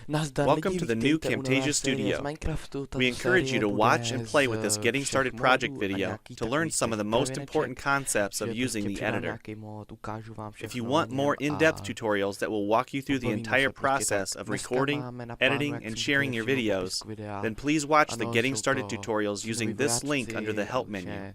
Welcome to the new Camtasia Studio. We encourage you to watch and play with this Getting Started project video to learn some of the most important concepts of using the editor. If you want more in-depth tutorials that will walk you through the entire process of recording, editing, and sharing your videos, then please watch the Getting Started tutorials using this link under the Help menu.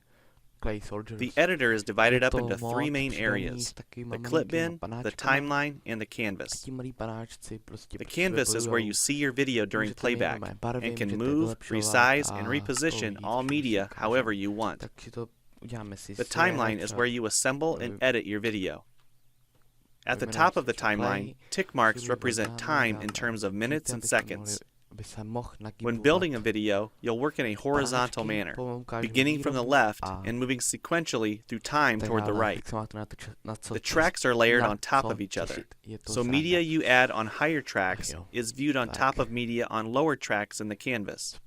The editor is divided up into three main areas: the clip bin, the timeline, and the canvas. The canvas is where you see your video during playback and can move, resize, and reposition all media however you want. The timeline is where you assemble and edit your video. At the top of the timeline, tick marks represent time in terms of minutes and seconds. When building a video, you'll work in a horizontal manner, beginning from the left and moving sequentially through time toward the right. The tracks are layered on top of each other, so media you add on higher tracks is viewed on top of media on lower tracks in the canvas.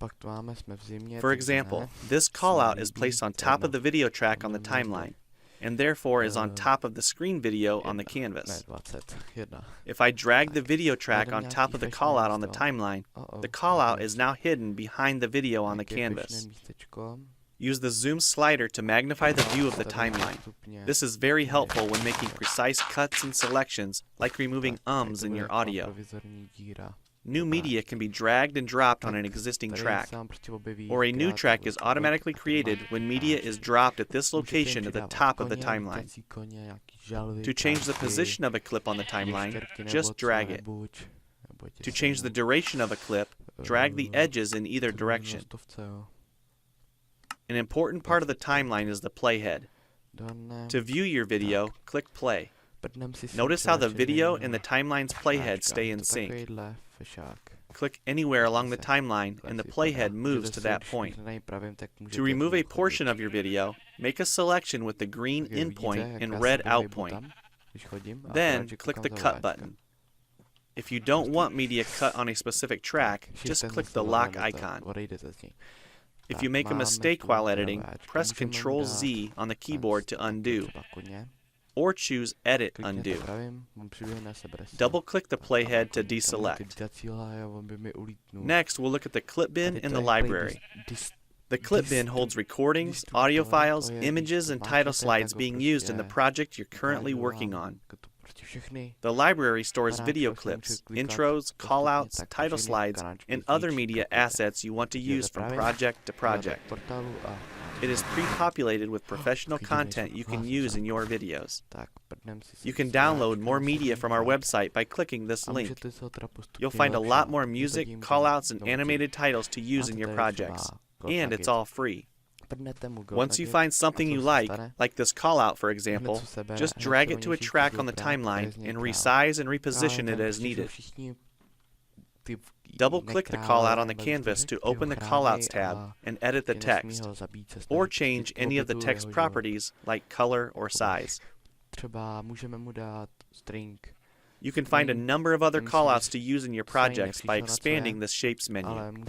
For example, this callout is placed on top of the video track on the timeline, and therefore is on top of the screen video on the canvas. If I drag the video track on top of the callout on the timeline, the callout is now hidden behind the video on the canvas. Use the zoom slider to magnify the view of the timeline. This is very helpful when making precise cuts and selections, like removing ums in your audio. New media can be dragged and dropped on an existing track, or a new track is automatically created when media is dropped at this location at the top of the timeline. To change the position of a clip on the timeline, just drag it. To change the duration of a clip, drag the edges in either direction. An important part of the timeline is the playhead. To view your video, click play. Notice how the video and the timeline's playhead stay in sync. Click anywhere along the timeline and the playhead moves to that point. To remove a portion of your video, make a selection with the green in point and red out point. Then click the cut button. If you don't want media cut on a specific track, just click the lock icon. If you make a mistake while editing, press Ctrl Z on the keyboard to undo, or choose Edit Undo. Double-click the playhead to deselect. Next, we'll look at the clip bin and the library. The clip bin holds recordings, audio files, images, and title slides being used in the project you're currently working on. The library stores video clips, intros, callouts, title slides, and other media assets you want to use from project to project. It is pre-populated with professional content you can use in your videos. You can download more media from our website by clicking this link. You'll find a lot more music, callouts, and animated titles to use in your projects. And it's all free. Once you find something you like this callout for example, just drag it to a track on the timeline and resize and reposition it as needed. Double-click the callout on the canvas to open the Callouts tab and edit the text, or change any of the text properties like color or size. You can find a number of other callouts to use in your projects by expanding the Shapes menu.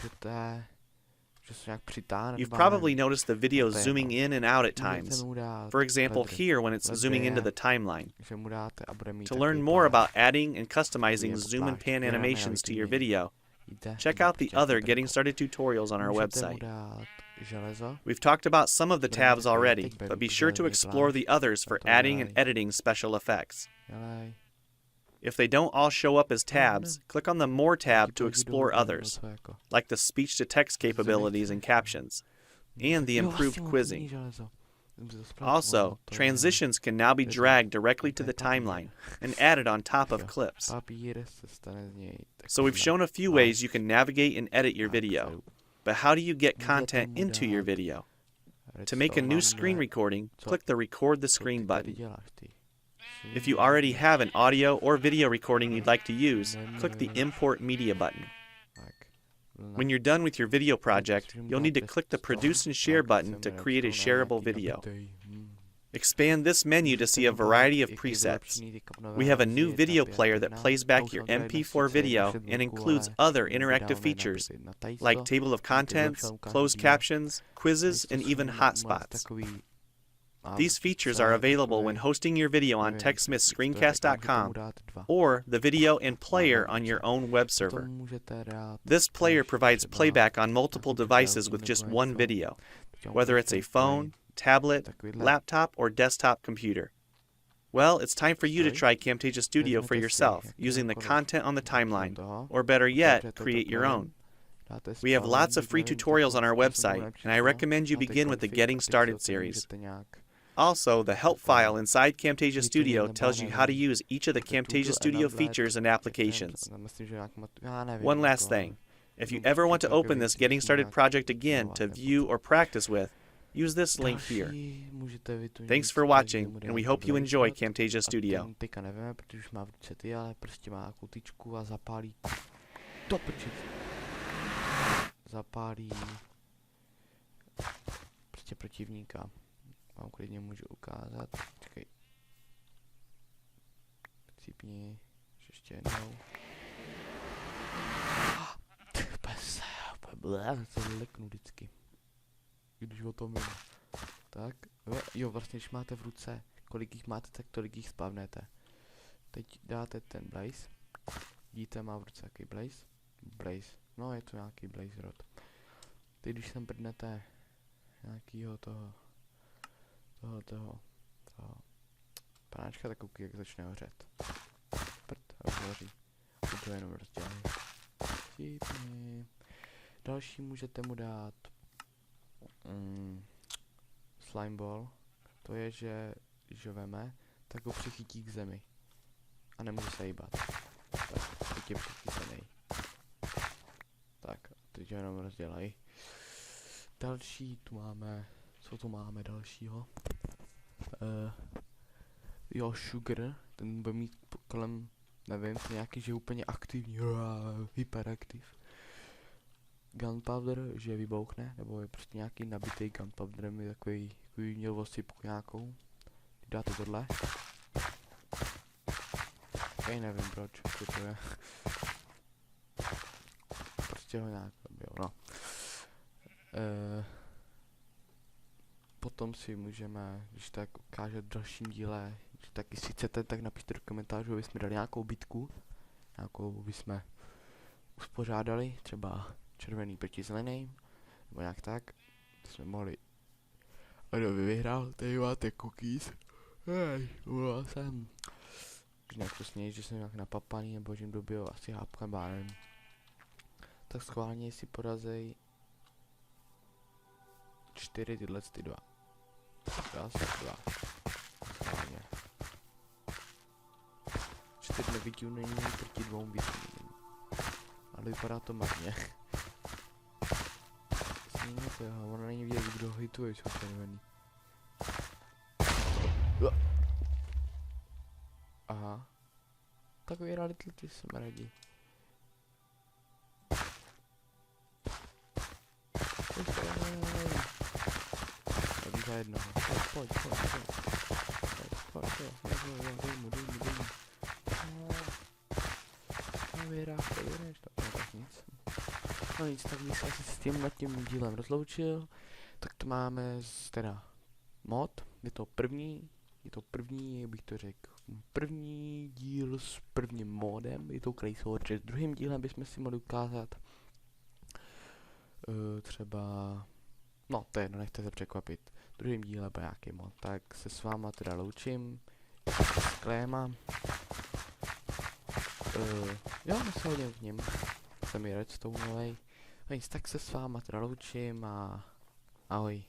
You've probably noticed the video zooming in and out at times. For example, here when it's zooming into the timeline. To learn more about adding and customizing zoom and pan animations to your video, check out the other Getting Started tutorials on our website. We've talked about some of the tabs already, but be sure to explore the others for adding and editing special effects. If they don't all show up as tabs, click on the More tab to explore others, like the speech-to-text capabilities and captions, and the improved quizzing. Also, transitions can now be dragged directly to the timeline and added on top of clips. So we've shown a few ways you can navigate and edit your video, but how do you get content into your video? To make a new screen recording, click the Record the Screen button. If you already have an audio or video recording you'd like to use, click the Import Media button. When you're done with your video project, you'll need to click the Produce and Share button to create a shareable video. Expand this menu to see a variety of presets. We have a new video player that plays back your MP4 video and includes other interactive features like table of contents, closed captions, quizzes, and even hotspots. These features are available when hosting your video on TechSmithScreencast.com or the video and player on your own web server. This player provides playback on multiple devices with just one video, whether it's a phone, tablet, laptop, or desktop computer. Well, it's time for you to try Camtasia Studio for yourself, using the content on the timeline, or better yet, create your own. We have lots of free tutorials on our website, and I recommend you begin with the Getting Started series. Also, the help file inside Camtasia Studio tells you how to use each of the Camtasia Studio features and applications. One last thing, if you ever want to open this Getting Started project again to view or practice with, use this link here. Thanks for watching, and we hope you enjoy Camtasia Studio. Zapálí prostě protivníka. Vám klidně můžu ukázat. Čekej. Cípni. Ještě jednou. To leknu vždycky. Když o tom vím. Tak. Jo, vlastně když máte v ruce, kolik jich máte, tak tolik jich spavnete. Teď dáte ten blaze. Vidíte, má v ruce jaký blaze? Blaze. No, je to nějaký blaze rod. Teď když sem prdnete nějakýho toho panáčka, tak koukej, jak začne hořet. Prd, a už hoří. To jenom rozdělí. Další můžete mu dát slime ball. To je, že když ho veme, tak ho přichytí k zemi. A nemůže se hýbat. Tak, teď je přichycený. Tak, teď ho jenom rozdělají. Další tu máme, co tu máme dalšího? Jo, Sugar, ten bude mít kolem, nevím, nějaký, že je úplně aktivní, hyperaktiv. Gunpowder, že vybouchne, nebo je prostě nějaký nabitý gunpowderem, je takový měl osypku nějakou. Dáte tohle. Okay, nevím proč, co to je. Prostě ho nějak byl, no. Potom si můžeme, když tak ukážet v dalším díle, když tak jestli chcete, tak napište do komentářů, aby jsme dali nějakou bitku, nějakou bychom uspořádali, třeba červený proti zeleným, nebo nějak tak, to jsme mohli. A kdo by vyhrál, tady máte cookies. Hej, volal jsem. Že nějak to sněž, že jsem nějak napapaný, nebo že jim dobil asi hápka bárem. Tak schválně si porazej 4 tyhle ty dva. Raz, dva. Schválně. 4 nevidí není proti 2 vidím. Ale vypadá to marně. Snímě to jeho, ono není vidět, kdo hituje, jsou červený. Aha. Tak vyhráli ty smradi. Tak za jednoho. Pojď. Dej mu. No vyhráš, tak nic. No nic, tak bych se asi s tím dílem rozloučil. Tak to máme teda mod, je to první, jak bych to řekl, první díl s prvním modem, je to Craysoldier. S druhým dílem bychom si mohli ukázat třeba, no to je jedno, nechte se překvapit. V druhém díle bude nějaký mod, tak se s váma teda loučím, s Kléma. Jo, se hodím v něm, jsem i redstoneovej. Tak se s váma teda loučím a ahoj.